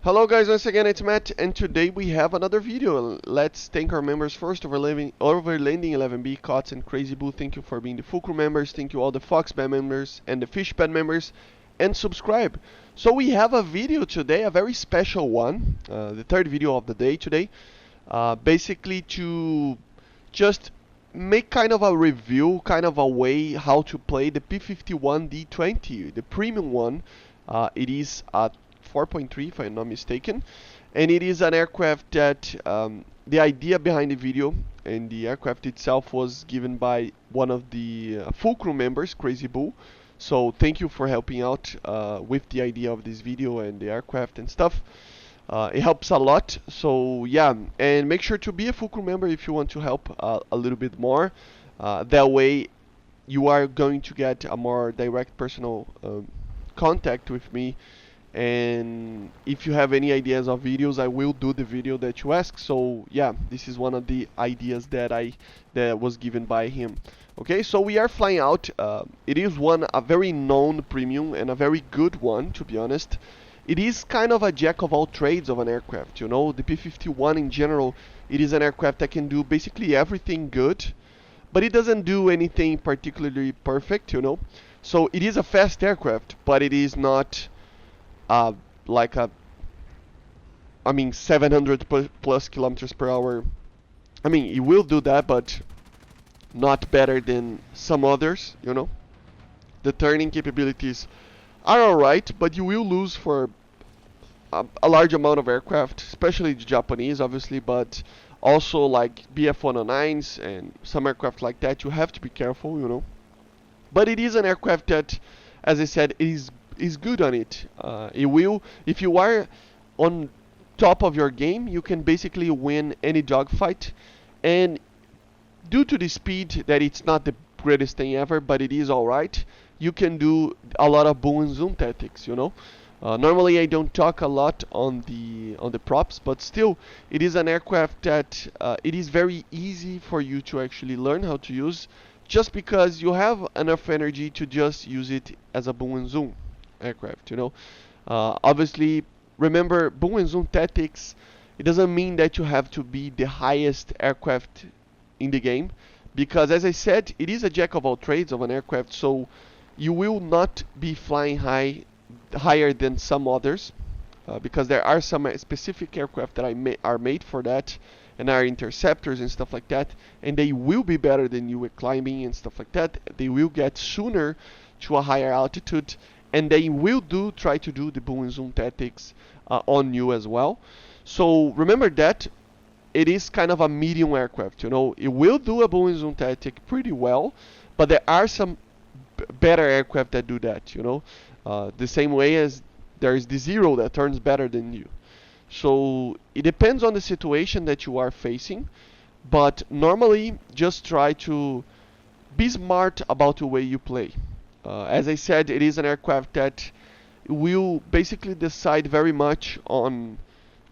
Hello guys, once again it's Matt, and today we have another video. Let's thank our members first. Overlanding 11B, Cots, and Crazy Boo. Thank you for being the full crew members. Thank you all the Foxband members and the Fishband members, and subscribe. So we have a video today, a very special one, the third video of the day today. Basically to just make kind of a review, kind of a way how to play the P-51D-20, the premium one. It is a 4.3 if I'm not mistaken, and it is an aircraft that the idea behind the video and the aircraft itself was given by one of the full crew members, Crazy Bull. So thank you for helping out with the idea of this video and the aircraft and stuff. It helps a lot. So yeah, and make sure to be a full crew member if you want to help a little bit more. That way you are going to get a more direct personal contact with me, and if you have any ideas of videos, I will do the video that you ask. So yeah, this is one of the ideas that was given by him. Okay, so we are flying out. It is a very known premium and a very good one, to be honest. It is kind of a jack of all trades of an aircraft, you know. The P-51 in general, it is an aircraft that can do basically everything good, but it doesn't do anything particularly perfect, you know. So it is a fast aircraft, but it is not like a, 700 plus kilometers per hour. I mean, it will do that, but not better than some others, you know. The turning capabilities are alright, but you will lose for a large amount of aircraft, especially the Japanese, obviously, but also like BF-109s and some aircraft like that. You have to be careful, you know. But it is an aircraft that, as I said, is good on it. It will, if you are on top of your game, you can basically win any dogfight. And due to the speed, that it's not the greatest thing ever, but it is alright, you can do a lot of boom and zoom tactics, you know. Normally I don't talk a lot on the props, but still it is an aircraft that it is very easy for you to actually learn how to use, just because you have enough energy to just use it as a boom and zoom aircraft, you know. Obviously, remember, boom and zoom tactics, it doesn't mean that you have to be the highest aircraft in the game, because as I said, it is a jack of all trades of an aircraft, so you will not be flying higher than some others, because there are some specific aircraft that are made for that, and are interceptors and stuff like that, and they will be better than you at climbing and stuff like that. They will get sooner to a higher altitude, and they will try to do the boom and zoom tactics on you as well. So remember that it is kind of a medium aircraft, you know. It will do a boom and zoom tactic pretty well, but there are some better aircraft that do that, you know. The same way as there is the Zero that turns better than you. So it depends on the situation that you are facing, but normally just try to be smart about the way you play. As I said, it is an aircraft that will basically decide very much on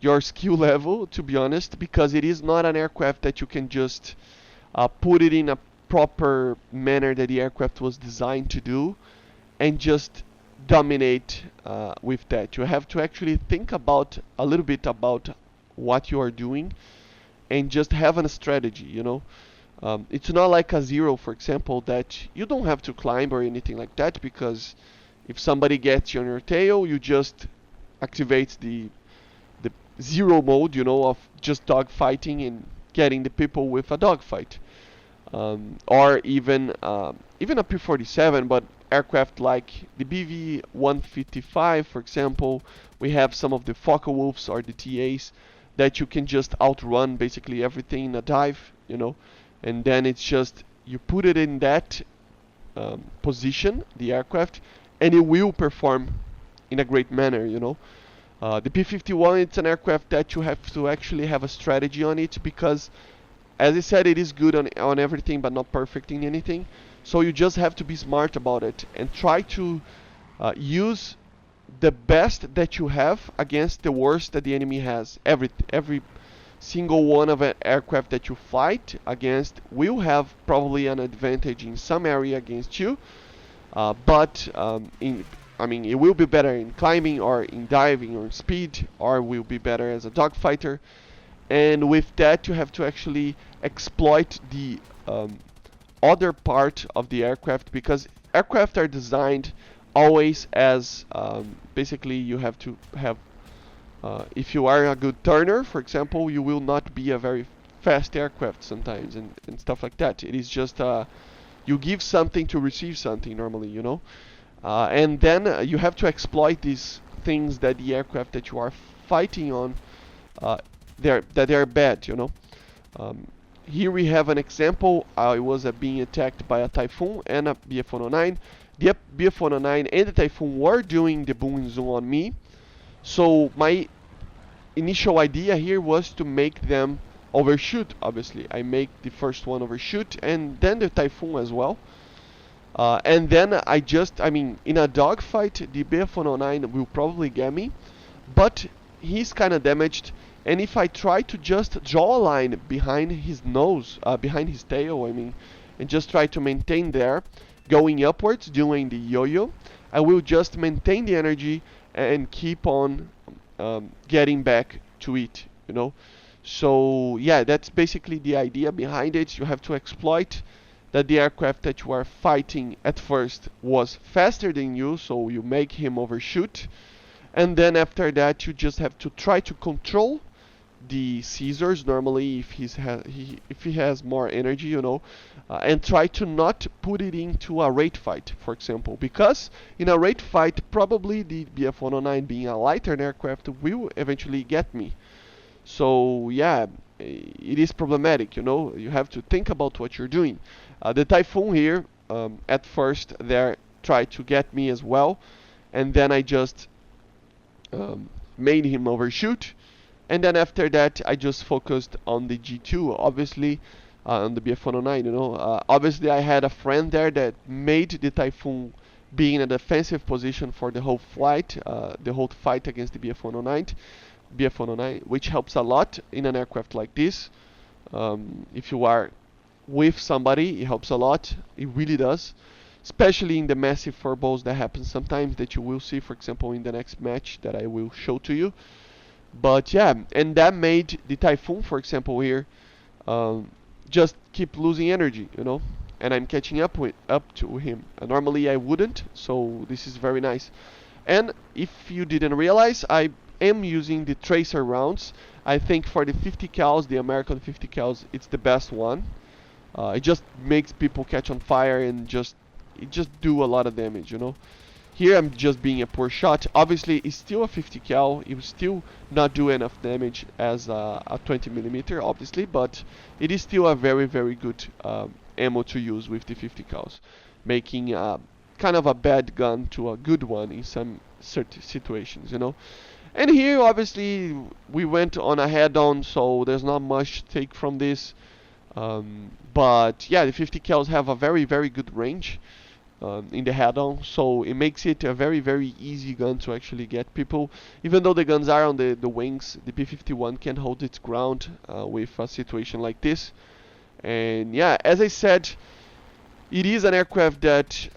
your skill level, to be honest, because it is not an aircraft that you can just put it in a proper manner that the aircraft was designed to do and just dominate with that. You have to actually think about a little bit about what you are doing and just have a strategy, you know. It's not like a Zero, for example, that you don't have to climb or anything like that, because if somebody gets you on your tail, you just activate the Zero mode, you know, of just dogfighting and getting the people with a dogfight. Or even a P-47, but aircraft like the BV-155, for example, we have some of the Focke-Wulfs or the TAs that you can just outrun basically everything in a dive, you know, and then it's just you put it in that position, the aircraft, and it will perform in a great manner, you know. The P-51, it's an aircraft that you have to actually have a strategy on it, because as I said, it is good on everything but not perfect in anything. So you just have to be smart about it and try to use the best that you have against the worst that the enemy has. Every single one of an aircraft that you fight against will have probably an advantage in some area against you, but I mean, it will be better in climbing or in diving or in speed, or will be better as a dogfighter. And with that, you have to actually exploit the other part of the aircraft, because aircraft are designed always as basically you have to have if you are a good turner, for example, you will not be a very fast aircraft sometimes, and stuff like that. It is just you give something to receive something normally, you know. And then you have to exploit these things that the aircraft that you are fighting on, they're bad, you know. Um, Here we have an example. I was being attacked by a Typhoon and a BF-109. The BF-109 and the Typhoon were doing the boom and zoom on me. So my initial idea here was to make them overshoot, obviously. I make the first one overshoot and then the Typhoon as well. And then I mean, in a dogfight, the BF-109 will probably get me, but he's kind of damaged. And if I try to just draw a line behind his nose, behind his tail, I mean, and just try to maintain there, going upwards, doing the yo-yo, I will just maintain the energy and keep on getting back to it, you know. So yeah, that's basically the idea behind it. You have to exploit that the aircraft that you are fighting at first was faster than you, so you make him overshoot, and then after that you just have to try to control the Caesars normally if he has more energy, you know, and try to not put it into a rate fight, for example, because in a rate fight probably the BF-109 being a lighter aircraft will eventually get me. So yeah, it is problematic, you know. You have to think about what you're doing. The Typhoon here, at first, there tried to get me as well, and then I just made him overshoot, and then after that I just focused on the G2, obviously, on the BF-109, you know. Obviously I had a friend there that made the Typhoon be in a defensive position for the whole flight, the whole fight against the BF-109, which helps a lot in an aircraft like this. If you are with somebody, it helps a lot. It really does, especially in the massive furballs that happen sometimes, that you will see, for example, in the next match that I will show to you. But yeah, and that made the Typhoon, for example, here just keep losing energy, you know, and I'm catching up to him. Normally I wouldn't, so this is very nice. And if you didn't realize, I am using the tracer rounds. I think for the 50 cals, the American 50 cals, it's the best one. It just makes people catch on fire and it just do a lot of damage, you know. Here I'm just being a poor shot. Obviously it's still a 50 cal, it will still not do enough damage as a 20 millimeter, obviously, but it is still a very, very good ammo to use with the 50 cals, making kind of a bad gun to a good one in some certain situations, you know. And here obviously we went on a head-on, so there's not much to take from this. But yeah, the 50 cals have a very, very good range in the head-on, so it makes it a very, very easy gun to actually get people. Even though the guns are on the wings, the P-51 can hold its ground with a situation like this. And yeah, as I said, it is an aircraft that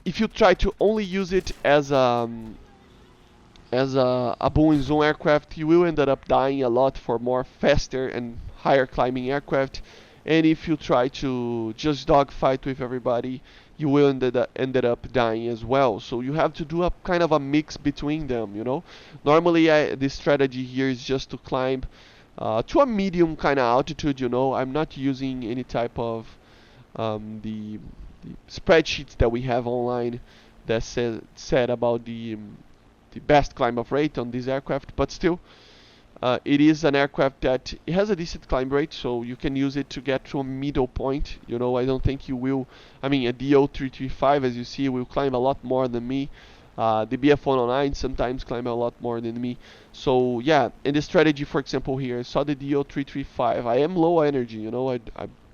if you try to only use it as a boom and zoom aircraft, you will end up dying a lot for more faster and higher climbing aircraft. And if you try to just dogfight with everybody, you will ended up dying as well. So you have to do a kind of a mix between them, you know. Normally this strategy here is just to climb to a medium kind of altitude, you know. I'm not using any type of the spreadsheets that we have online that said about the best climb of rate on this aircraft, but still it is an aircraft that it has a decent climb rate, so you can use it to get to a middle point, you know. I don't think you will, I mean, a DO335, as you see, will climb a lot more than me. The BF-109 sometimes climb a lot more than me. So yeah, in the strategy, for example, here I saw the DO335. I am low energy, you know.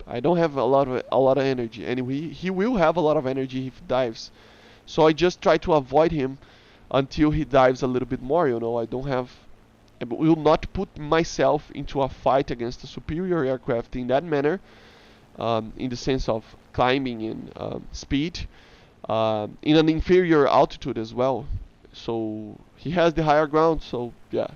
I don't have a lot of energy, and he will have a lot of energy if he dives. So I just try to avoid him until he dives a little bit more, you know. I will not put myself into a fight against a superior aircraft in that manner, in the sense of climbing and speed. in an inferior altitude as well. So he has the higher ground, so yeah,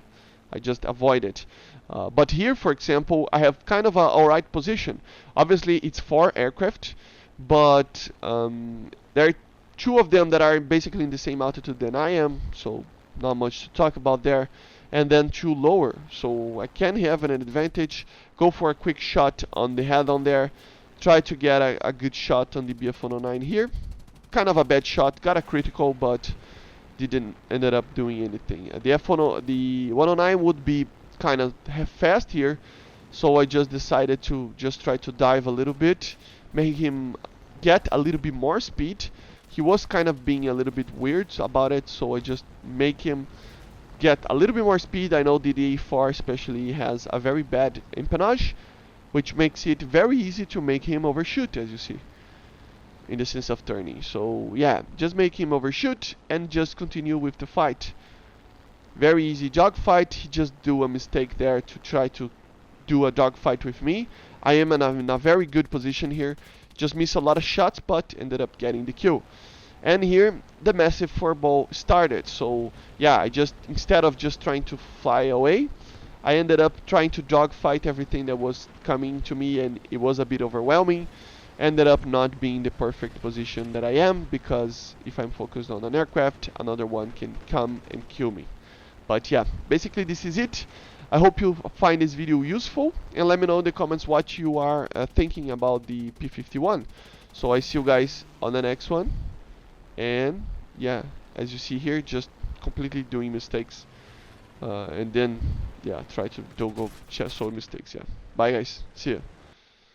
I just avoid it. But here, for example, I have kind of a alright position. Obviously, it's 4 aircraft, but there are 2 of them that are basically in the same altitude than I am, so not much to talk about there. And then 2 lower, so I can have an advantage. Go for a quick shot on the head on there. Try to get a good shot on the BF-109 here. Kind of a bad shot, got a critical, but didn't ended up doing anything. The 109 would be kind of fast here, so I just decided to just try to dive a little bit, make him get a little bit more speed. He was kind of being a little bit weird about it, so I just make him get a little bit more speed. I know the DA4 especially has a very bad empennage, which makes it very easy to make him overshoot, as you see, in the sense of turning. So yeah, just make him overshoot and just continue with the fight. Very easy dogfight. He just do a mistake there to try to do a dogfight with me. I am in a very good position here. Just missed a lot of shots, but ended up getting the kill. And here the massive 4-ball started. So yeah, I just, instead of just trying to fly away, I ended up trying to dogfight everything that was coming to me, and it was a bit overwhelming. Ended up not being the perfect position that I am, because if I'm focused on an aircraft, another one can come and kill me. But yeah, basically this is it. I hope you find this video useful, and let me know in the comments what you are thinking about the P-51. So I see you guys on the next one. And yeah, as you see here, just completely doing mistakes, and then yeah, try to don't go solve mistakes. Yeah, bye guys, see ya.